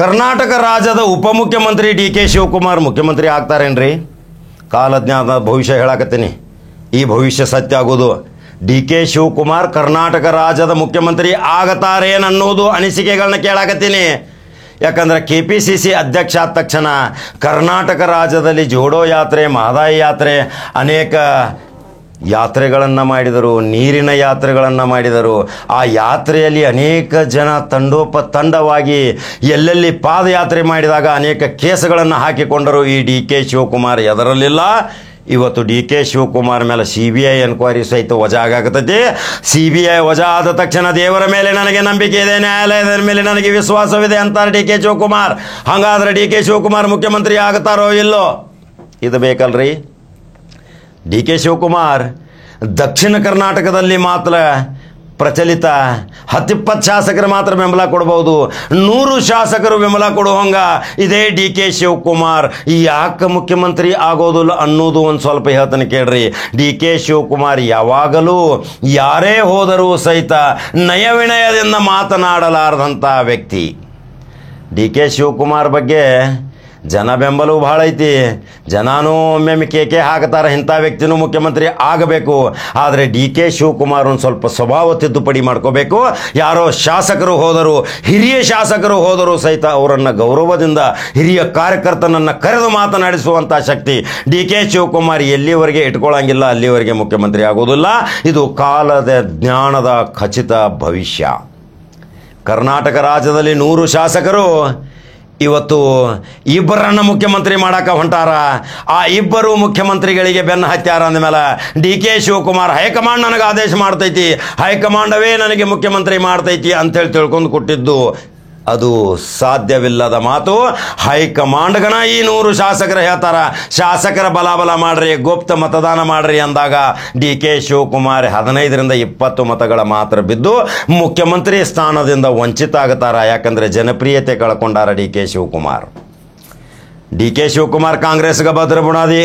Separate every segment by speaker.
Speaker 1: ಕರ್ನಾಟಕ ರಾಜ್ಯದ ಉಪಮುಖ್ಯಮಂತ್ರಿ ಡಿ ಕೆ ಶಿವಕುಮಾರ್ ಮುಖ್ಯಮಂತ್ರಿ ಆಗ್ತಾರೇನ್ರಿ? ಕಾಲಜ್ಞಾನ ಭವಿಷ್ಯ ಹೇಳಕತ್ತೀನಿ, ಈ ಭವಿಷ್ಯ ಸತ್ಯ ಆಗೋದು. ಡಿ ಕೆ ಶಿವಕುಮಾರ್ ಕರ್ನಾಟಕ ರಾಜ್ಯದ ಮುಖ್ಯಮಂತ್ರಿ ಆಗತಾರೇನನ್ನೋದು ಅನಿಸಿಕೆಗಳನ್ನ ಕೇಳಾಕತ್ತೀನಿ. ಯಾಕಂದರೆ KPCC ಅಧ್ಯಕ್ಷ ಆದ ತಕ್ಷಣ ಕರ್ನಾಟಕ ರಾಜ್ಯದಲ್ಲಿ ಜೋಡೋ ಯಾತ್ರೆ, ಮಹದಾಯಿ ಯಾತ್ರೆ, ಅನೇಕ ಯಾತ್ರೆಗಳನ್ನು ಮಾಡಿದರು, ನೀರಿನ ಯಾತ್ರೆಗಳನ್ನು ಮಾಡಿದರು. ಆ ಯಾತ್ರೆಯಲ್ಲಿ ಅನೇಕ ಜನ ತಂಡೋಪತಂಡವಾಗಿ ಎಲ್ಲೆಲ್ಲಿ ಪಾದಯಾತ್ರೆ ಮಾಡಿದಾಗ ಅನೇಕ ಕೇಸುಗಳನ್ನು ಹಾಕಿಕೊಂಡರು. ಈ ಡಿ ಕೆ ಶಿವಕುಮಾರ್ ಎದರಲಿಲ್ಲ. ಇವತ್ತು ಡಿ ಕೆ ಶಿವಕುಮಾರ್ ಮೇಲೆ CBI ಎನ್ಕ್ವೈರಿ ಸಹಿತ ವಜಾ ಆಗತೈತಿ. CBI ವಜಾ ಆದ ತಕ್ಷಣ ದೇವರ ಮೇಲೆ ನನಗೆ ನಂಬಿಕೆ ಇದೆ, ನ್ಯಾಯಾಲಯದ ಮೇಲೆ ನನಗೆ ವಿಶ್ವಾಸವಿದೆ ಅಂತಾರೆ ಡಿ ಕೆ ಶಿವಕುಮಾರ್. ಹಾಗಾದ್ರೆ ಡಿ ಕೆ ಶಿವಕುಮಾರ್ ಮುಖ್ಯಮಂತ್ರಿ ಆಗ್ತಾರೋ ಇಲ್ಲೋ ಇದು ಬೇಕಲ್ರಿ. ಡಿ ಕೆ ಶಿವಕುಮಾರ್ ದಕ್ಷಿಣ ಕರ್ನಾಟಕದಲ್ಲಿ ಮಾತ್ರ ಪ್ರಚಲಿತ 10-20 ಶಾಸಕರು ಮಾತ್ರ ಬೆಂಬಲ ಕೊಡಬಹುದು, 100 ಶಾಸಕರು ಬೆಂಬಲ ಕೊಡುವಂಗ ಇದೇ ಡಿ ಕೆ ಶಿವಕುಮಾರ್ ಯಾಕೆ ಮುಖ್ಯಮಂತ್ರಿ ಆಗೋದಿಲ್ಲ ಅನ್ನೋದು ಒಂದು ಸ್ವಲ್ಪ ಹೇಳ್ತಾನೆ ಕೇಳ್ರಿ. ಡಿ ಕೆ ಶಿವಕುಮಾರ್ ಯಾವಾಗಲೂ ಯಾರೇ ಹೋದರೂ ಸಹಿತ ನಯವಿನಯದಿಂದ ಮಾತನಾಡಲಾರದಂಥ ವ್ಯಕ್ತಿ. ಡಿ ಕೆ ಶಿವಕುಮಾರ್ ಬಗ್ಗೆ ಜನ ಬೆಂಬಲವೂ ಭಾಳ ಐತಿ, ಜನನೂ ಒಮ್ಮೆ ಕೇಕೆ ಹಾಕ್ತಾರೆ ಇಂಥ ವ್ಯಕ್ತಿನೂ ಮುಖ್ಯಮಂತ್ರಿ ಆಗಬೇಕು. ಆದರೆ ಡಿ ಕೆ ಶಿವಕುಮಾರ್ ಒಂದು ಸ್ವಲ್ಪ ಸ್ವಭಾವ ತಿದ್ದುಪಡಿ ಮಾಡ್ಕೋಬೇಕು. ಯಾರೋ ಶಾಸಕರು ಹೋದರು, ಹಿರಿಯ ಶಾಸಕರು ಹೋದರೂ ಸಹಿತ ಅವರನ್ನು ಗೌರವದಿಂದ ಹಿರಿಯ ಕಾರ್ಯಕರ್ತನನ್ನು ಕರೆದು ಮಾತನಾಡಿಸುವಂಥ ಶಕ್ತಿ ಡಿ ಕೆ ಶಿವಕುಮಾರ್ ಎಲ್ಲಿವರೆಗೆ ಇಟ್ಕೊಳ್ಳಂಗಿಲ್ಲ ಅಲ್ಲಿವರೆಗೆ ಮುಖ್ಯಮಂತ್ರಿ ಆಗೋದಿಲ್ಲ. ಇದು ಕಾಲದ ಜ್ಞಾನದ ಖಚಿತ ಭವಿಷ್ಯ. ಕರ್ನಾಟಕ ರಾಜ್ಯದಲ್ಲಿ 100 ಶಾಸಕರು ಇವತ್ತು ಇಬ್ಬರನ್ನು ಮುಖ್ಯಮಂತ್ರಿ ಮಾಡಕ್ಕೆ ಹೊಂಟಾರ. ಆ ಇಬ್ಬರು ಮುಖ್ಯಮಂತ್ರಿಗಳಿಗೆ ಬೆನ್ನು ಹತ್ಯಾರ ಅಂದಮೇಲೆ ಡಿ ಕೆ ಶಿವಕುಮಾರ್ ಹೈಕಮಾಂಡ್ ನನಗೆ ಆದೇಶ ಮಾಡ್ತೈತಿ, ಹೈಕಮಾಂಡವೇ ನನಗೆ ಮುಖ್ಯಮಂತ್ರಿ ಮಾಡ್ತೈತಿ ಅಂತೇಳಿ ತಿಳ್ಕೊಂಡು ಕೊಟ್ಟಿದ್ದು ಅದು ಸಾಧ್ಯವಿಲ್ಲದ ಮಾತು. ಹೈಕಮಾಂಡ್ಗನ ಈ 100 ಶಾಸಕರು ಹೇಳ್ತಾರ, ಶಾಸಕರ ಬಲಾಬಲ ಮಾಡ್ರಿ, ಗುಪ್ತ ಮತದಾನ ಮಾಡ್ರಿ ಅಂದಾಗ ಡಿ ಕೆ ಶಿವಕುಮಾರ್ 15-20 ಮತಗಳ ಮಾತ್ರ ಬಿದ್ದು ಮುಖ್ಯಮಂತ್ರಿ ಸ್ಥಾನದಿಂದ ವಂಚಿತ ಆಗ್ತಾರ. ಯಾಕಂದರೆ ಜನಪ್ರಿಯತೆ ಕಳ್ಕೊಂಡಾರ ಡಿ ಕೆ ಶಿವಕುಮಾರ್. ಡಿ ಕೆ ಶಿವಕುಮಾರ್ ಕಾಂಗ್ರೆಸ್ಗೆ ಭದ್ರ ಬುನಾದಿ.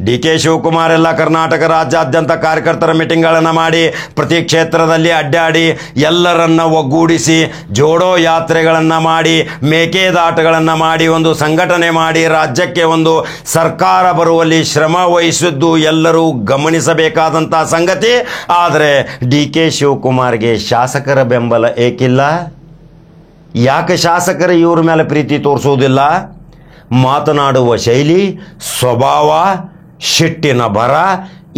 Speaker 1: ಡಿ ಕೆ ಶಿವಕುಮಾರ್ ಎಲ್ಲ ಕರ್ನಾಟಕ ರಾಜ್ಯಾದ್ಯಂತ ಕಾರ್ಯಕರ್ತರ ಮೀಟಿಂಗ್ಗಳನ್ನು ಮಾಡಿ ಪ್ರತಿ ಕ್ಷೇತ್ರದಲ್ಲಿ ಅಡ್ಡಾಡಿ ಎಲ್ಲರನ್ನ ಒಗ್ಗೂಡಿಸಿ ಜೋಡೋ ಯಾತ್ರೆಗಳನ್ನು ಮಾಡಿ ಮೇಕೆದಾಟುಗಳನ್ನು ಮಾಡಿ ಒಂದು ಸಂಘಟನೆ ಮಾಡಿ ರಾಜ್ಯಕ್ಕೆ ಒಂದು ಸರ್ಕಾರ ಬರುವಲ್ಲಿ ಶ್ರಮ ವಹಿಸಿದ್ದು ಎಲ್ಲರೂ ಗಮನಿಸಬೇಕಾದಂಥ ಸಂಗತಿ. ಆದರೆ ಡಿ ಕೆ ಶಿವಕುಮಾರ್ಗೆ ಶಾಸಕರ ಬೆಂಬಲ ಏಕಿಲ್ಲ? ಯಾಕೆ ಶಾಸಕರು ಇವ್ರ ಮೇಲೆ ಪ್ರೀತಿ ತೋರಿಸೋದಿಲ್ಲ? ಮಾತನಾಡುವ ಶೈಲಿ, ಸ್ವಭಾವ, ಶಿಟ್ಟಿನ ಬರ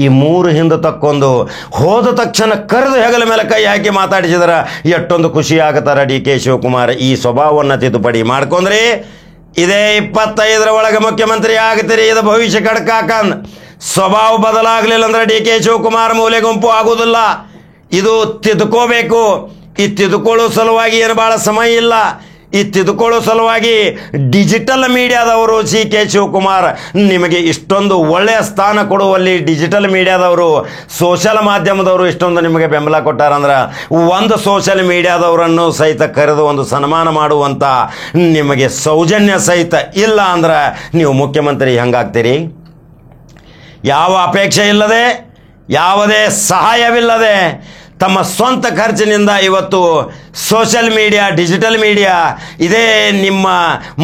Speaker 1: ಈ 3 ಹಿಂದೆ ತಕ್ಕೊಂಡು ಹೋದ ತಕ್ಷಣ ಕರೆದು ಹೆಗಲ ಮೇಲೆ ಕೈ ಹಾಕಿ ಮಾತಾಡಿಸಿದ್ರೆ ಎಷ್ಟೊಂದು ಖುಷಿ ಆಗತ್ತಾರ ಡಿ ಕೆ ಶಿವಕುಮಾರ್. ಈ ಸ್ವಭಾವವನ್ನು ತಿದ್ದುಪಡಿ ಮಾಡ್ಕೊಂಡ್ರಿ ಇದೇ 25ರ ಒಳಗೆ ಮುಖ್ಯಮಂತ್ರಿ ಆಗ್ತೀರಿ. ಇದು ಭವಿಷ್ಯ ಕಡ್ಕಾಕಂದ್ ಸ್ವಭಾವ ಬದಲಾಗಲಿಲ್ಲ ಅಂದ್ರೆ ಡಿ ಕೆ ಶಿವಕುಮಾರ್ ಮೂಲೆ ಗುಂಪು ಆಗೋದಿಲ್ಲ. ಇದು ತಿದ್ದುಕೋಬೇಕು. ಈ ತಿದ್ದುಕೊಳ್ಳೋ ಸಲುವಾಗಿ ಏನು ಭಾಳ ಸಮಯ ಇಲ್ಲ. ಈ ತಿದ್ದುಕೊಳ್ಳೋ ಸಲುವಾಗಿ ಡಿಜಿಟಲ್ ಮೀಡಿಯಾದವರು ಸಿ ಕೆ ಶಿವಕುಮಾರ್ ನಿಮಗೆ ಇಷ್ಟೊಂದು ಒಳ್ಳೆಯ ಸ್ಥಾನ ಕೊಡುವಲ್ಲಿ ಡಿಜಿಟಲ್ ಮೀಡಿಯಾದವರು, ಸೋಷಲ್ ಮಾಧ್ಯಮದವರು ಇಷ್ಟೊಂದು ನಿಮಗೆ ಬೆಂಬಲ ಕೊಟ್ಟಾರಂದ್ರೆ ಒಂದು ಸೋಷಲ್ ಮೀಡಿಯಾದವರನ್ನು ಸಹಿತ ಕರೆದು ಒಂದು ಸನ್ಮಾನ ಮಾಡುವಂಥ ನಿಮಗೆ ಸೌಜನ್ಯ ಸಹಿತ ಇಲ್ಲ ಅಂದ್ರೆ ನೀವು ಮುಖ್ಯಮಂತ್ರಿ ಹೆಂಗಾಗ್ತೀರಿ? ಯಾವ ಅಪೇಕ್ಷೆ ಇಲ್ಲದೆ, ಯಾವುದೇ ಸಹಾಯವಿಲ್ಲದೆ ತಮ್ಮ ಸ್ವಂತ ಖರ್ಚಿನಿಂದ ಇವತ್ತು ಸೋಷಲ್ ಮೀಡಿಯಾ, ಡಿಜಿಟಲ್ ಮೀಡಿಯಾ ಇದೇ ನಿಮ್ಮ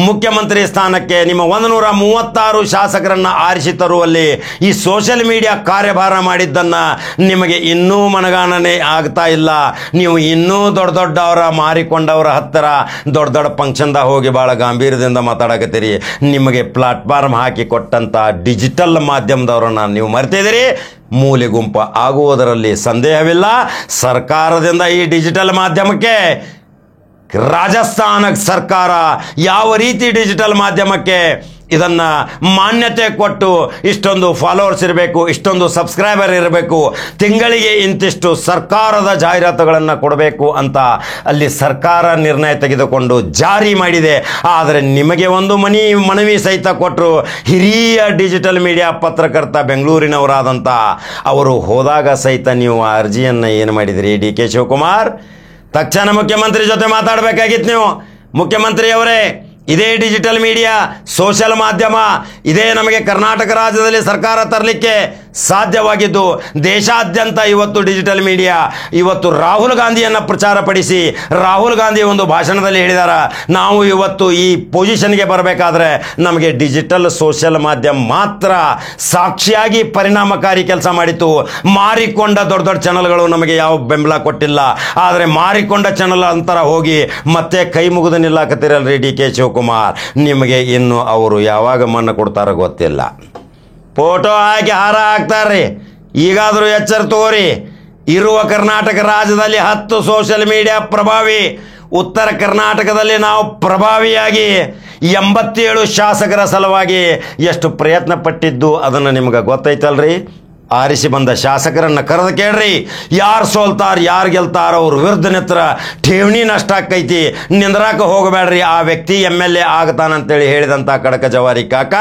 Speaker 1: ಮುಖ್ಯಮಂತ್ರಿ ಸ್ಥಾನಕ್ಕೆ ನಿಮ್ಮ 136 ಶಾಸಕರನ್ನು ಆರಿಸಿ ತರುವಲ್ಲಿ ಈ ಸೋಷಲ್ ಮೀಡಿಯಾ ಕಾರ್ಯಭಾರ ಮಾಡಿದ್ದನ್ನು ನಿಮಗೆ ಇನ್ನೂ ಮನಗಾಣನೆ ಆಗ್ತಾ ಇಲ್ಲ. ನೀವು ಇನ್ನೂ ದೊಡ್ಡ ದೊಡ್ಡವರ ಮಾರಿಕೊಂಡವರ ಹತ್ತಿರ ದೊಡ್ಡ ದೊಡ್ಡ ಫಂಕ್ಷನ್ದಾಗ ಹೋಗಿ ಭಾಳ ಗಾಂಭೀರ್ಯದಿಂದ ಮಾತಾಡಕತ್ತೀರಿ. ನಿಮಗೆ ಪ್ಲಾಟ್ಫಾರ್ಮ್ ಹಾಕಿ ಕೊಟ್ಟಂಥ ಡಿಜಿಟಲ್ ಮಾಧ್ಯಮದವರನ್ನು ನೀವು ಮರ್ತಿದ್ದೀರಿ. ಮೂಲೆ ಗುಂಪು ಆಗುವುದರಲ್ಲಿ ಸಂದೇಹವಿಲ್ಲ. ಸರ್ಕಾರದಿಂದ ಈ ಡಿಜಿಟಲ್ ಮಾಧ್ಯಮಕ್ಕೆ ರಾಜಸ್ಥಾನ ಸರ್ಕಾರ ಯಾವ ರೀತಿ ಡಿಜಿಟಲ್ ಮಾಧ್ಯಮಕ್ಕೆ ಇದನ್ನು ಮಾನ್ಯತೆ ಕೊಟ್ಟು ಇಷ್ಟೊಂದು ಫಾಲೋವರ್ಸ್ ಇರಬೇಕು, ಇಷ್ಟೊಂದು ಸಬ್ಸ್ಕ್ರೈಬರ್ ಇರಬೇಕು, ತಿಂಗಳಿಗೆ ಇಂತಿಷ್ಟು ಸರ್ಕಾರದ ಜಾಹೀರಾತುಗಳನ್ನು ಕೊಡಬೇಕು ಅಂತ ಅಲ್ಲಿ ಸರ್ಕಾರ ನಿರ್ಣಯ ತೆಗೆದುಕೊಂಡು ಜಾರಿ ಮಾಡಿದೆ. ಆದರೆ ನಿಮಗೆ ಒಂದು ಮನವಿ ಸಹಿತ ಕೊಟ್ಟರು. ಹಿರಿಯ ಡಿಜಿಟಲ್ ಮೀಡಿಯಾ ಪತ್ರಕರ್ತ ಬೆಂಗಳೂರಿನವರಾದಂಥ ಅವರು ಹೋದಾಗ ಸಹಿತ ನೀವು ಆ ಅರ್ಜಿಯನ್ನು ಏನು ಮಾಡಿದಿರಿ? ಡಿ ಕೆ ಶಿವಕುಮಾರ್ ತಕ್ಷಣ ಮುಖ್ಯಮಂತ್ರಿ ಜೊತೆ ಮಾತಾಡಬೇಕಾಗಿತ್ತು ನೀವು. ಮುಖ್ಯಮಂತ್ರಿಯವರೇ, ಇದೇ ಡಿಜಿಟಲ್ ಮೀಡಿಯಾ, ಸೋಷಲ್ ಮಾಧ್ಯಮ ಇದೇ ನಮಗೆ ಕರ್ನಾಟಕ ರಾಜ್ಯದಲ್ಲಿ ಸರ್ಕಾರ ತರಲಿಕ್ಕೆ ಸಾಧ್ಯವಾಗಿದ್ದು ದೇಶಾದ್ಯಂತ ಇವತ್ತು ಡಿಜಿಟಲ್ ಮೀಡಿಯಾ ಇವತ್ತು ರಾಹುಲ್ ಗಾಂಧಿಯನ್ನು ಪ್ರಚಾರಪಡಿಸಿ ರಾಹುಲ್ ಗಾಂಧಿ ಒಂದು ಭಾಷಣದಲ್ಲಿ ಹೇಳಿದಾರ, ನಾವು ಇವತ್ತು ಈ ಪೊಸಿಷನ್ಗೆ ಬರಬೇಕಾದ್ರೆ ನಮಗೆ ಡಿಜಿಟಲ್ ಸೋಷಿಯಲ್ ಮಾಧ್ಯಮ ಮಾತ್ರ ಸಾಕ್ಷಿಯಾಗಿ ಪರಿಣಾಮಕಾರಿ ಕೆಲಸ ಮಾಡಿತ್ತು. ಮಾರಿಕೊಂಡ ದೊಡ್ಡ ದೊಡ್ಡ ಚಾನಲ್ಗಳು ನಮಗೆ ಯಾವ ಬೆಂಬಲ ಕೊಟ್ಟಿಲ್ಲ. ಆದರೆ ಮಾರಿಕೊಂಡ ಚಾನಲ್ ಅಂತರ ಹೋಗಿ ಮತ್ತೆ ಕೈ ಮುಗಿದು ನಿಲ್ಲಾಕತ್ತಿರಲ್ರಿ ಡಿ ಕೆ ಶಿವಕುಮಾರ್. ನಿಮಗೆ ಇನ್ನು ಅವರು ಯಾವಾಗ ಮಣ್ಣು ಕೊಡ್ತಾರೋ ಗೊತ್ತಿಲ್ಲ. ಫೋಟೋ ಹಾಕಿ ಹಾರ ಹಾಕ್ತಾರ್ರಿ. ಈಗಾದರೂ ಎಚ್ಚರ ತಗೋರಿ. ಇರುವ ಕರ್ನಾಟಕ ರಾಜ್ಯದಲ್ಲಿ 10 ಸೋಷಿಯಲ್ ಮೀಡಿಯಾ ಪ್ರಭಾವಿ, ಉತ್ತರ ಕರ್ನಾಟಕದಲ್ಲಿ ನಾವು ಪ್ರಭಾವಿಯಾಗಿ 87 ಶಾಸಕರ ಸಲುವಾಗಿ ಎಷ್ಟು ಪ್ರಯತ್ನ ಪಟ್ಟಿದ್ದು ಅದನ್ನು ನಿಮ್ಗೆ ಗೊತ್ತೈತಲ್ರಿ. ಆರಿಸಿ ಬಂದ ಶಾಸಕರನ್ನು ಕರೆದು ಕೇಳ್ರಿ, ಯಾರು ಸೋಲ್ತಾರ ಯಾರು ಗೆಲ್ತಾರ, ಅವ್ರ ವಿರುದ್ಧ ನಿತ್ರ ಠೇವಣಿ ನಷ್ಟ ಆಕೈತಿ, ನಿಂದ್ರಾಕ ಹೋಗಬೇಡ್ರಿ, ಆ ವ್ಯಕ್ತಿ MLA ಆಗ್ತಾನಂತೇಳಿ ಹೇಳಿದಂಥ ಕಡಕ ಜವಾರಿ ಕಾಕ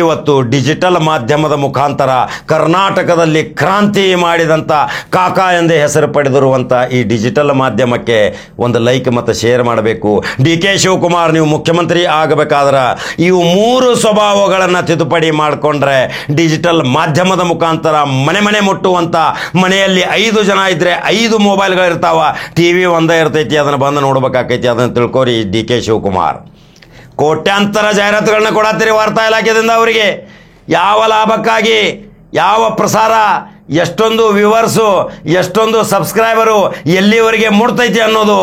Speaker 1: ಇವತ್ತು ಡಿಜಿಟಲ್ ಮಾಧ್ಯಮದ ಮುಖಾಂತರ ಕರ್ನಾಟಕದಲ್ಲಿ ಕ್ರಾಂತಿ ಮಾಡಿದಂಥ ಕಾಕ ಎಂದೇ ಹೆಸರು ಪಡೆದಿರುವಂಥ ಈ ಡಿಜಿಟಲ್ ಮಾಧ್ಯಮಕ್ಕೆ ಒಂದು ಲೈಕ್ ಮತ್ತು ಶೇರ್ ಮಾಡಬೇಕು. ಡಿ ಕೆ ಶಿವಕುಮಾರ್, ನೀವು ಮುಖ್ಯಮಂತ್ರಿ ಆಗಬೇಕಾದ್ರೆ ಇವು 3 ಸ್ವಭಾವಗಳನ್ನು ತಿದ್ದುಪಡಿ ಮಾಡಿಕೊಂಡ್ರೆ ಡಿಜಿಟಲ್ ಮಾಧ್ಯಮದ ಮುಖಾಂತರ ಮನೆ ಮನೆ ಮುಟ್ಟುವಂಥ, ಮನೆಯಲ್ಲಿ 5 ಜನ ಇದ್ದರೆ 5 ಮೊಬೈಲ್ಗಳಿರ್ತಾವ, TV ಒಂದೇ ಇರ್ತೈತಿ, ಅದನ್ನು ಬಂದು ನೋಡ್ಬೇಕಾಕೈತಿ. ಅದನ್ನು ತಿಳ್ಕೊರಿ ಡಿ ಕೆ ಶಿವಕುಮಾರ್. ಕೋಟ್ಯಾಂತರ ಜಾಹೀರಾತುಗಳನ್ನ ಕೊಡತ್ತೀರಿ ವಾರ್ತಾ ಇಲಾಖೆಯಿಂದ. ಅವರಿಗೆ ಯಾವ ಲಾಭಕ್ಕಾಗಿ, ಯಾವ ಪ್ರಸಾರ, ಎಷ್ಟೊಂದು ವ್ಯೂವರ್ಸು, ಎಷ್ಟೊಂದು ಸಬ್ಸ್ಕ್ರೈಬರು, ಎಲ್ಲಿವರೆಗೆ ಮುಟ್ತೈತಿ ಅನ್ನೋದು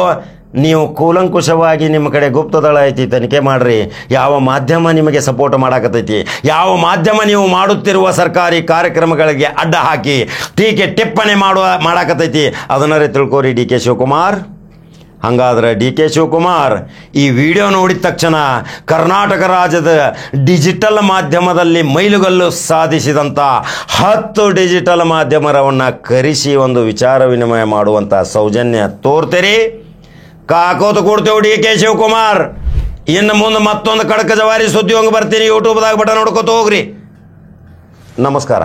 Speaker 1: ನೀವು ಕೂಲಂಕುಷವಾಗಿ ನಿಮ್ಮ ಕಡೆ ಗುಪ್ತದಳ ಐತಿ, ತನಿಖೆ ಮಾಡ್ರಿ. ಯಾವ ಮಾಧ್ಯಮ ನಿಮಗೆ ಸಪೋರ್ಟ್ ಮಾಡಾಕತೈತಿ, ಯಾವ ಮಾಧ್ಯಮ ನೀವು ಮಾಡುತ್ತಿರುವ ಸರ್ಕಾರಿ ಕಾರ್ಯಕ್ರಮಗಳಿಗೆ ಅಡ್ಡ ಹಾಕಿ ಟೀಕೆ ಟಿಪ್ಪಣಿ ಮಾಡಾಕತೈತಿ, ಅದನ್ನರೇ ತಿಳ್ಕೋರಿ ಡಿ ಕೆ ಶಿವಕುಮಾರ್. ಹಾಗಾದ್ರೆ ಡಿ ಕೆ ಶಿವಕುಮಾರ್ ಈ ವಿಡಿಯೋ ನೋಡಿದ ತಕ್ಷಣ ಕರ್ನಾಟಕ ರಾಜ್ಯದ ಡಿಜಿಟಲ್ ಮಾಧ್ಯಮದಲ್ಲಿ ಮೈಲುಗಲ್ಲು ಸಾಧಿಸಿದಂಥ 10 ಡಿಜಿಟಲ್ ಮಾಧ್ಯಮರವನ್ನು ಕರೆಸಿ ಒಂದು ವಿಚಾರ ವಿನಿಮಯ ಮಾಡುವಂಥ ಸೌಜನ್ಯ ತೋರ್ತೀರಿ. ಕಾಕೋತ ಕೊಡ್ತೇವೆ ಡಿ ಕೆ ಶಿವಕುಮಾರ್. ಇನ್ನು ಮುಂದೆ ಮತ್ತೊಂದು ಕಡಕ ಜವಾರಿ ಸುದ್ದಿ ಹಂಗೆ ಬರ್ತೀನಿ. ಯೂಟ್ಯೂಬ್ದಾಗ ಬಟನ್ ನೋಡ್ಕೋತ ಹೋಗ್ರಿ. ನಮಸ್ಕಾರ.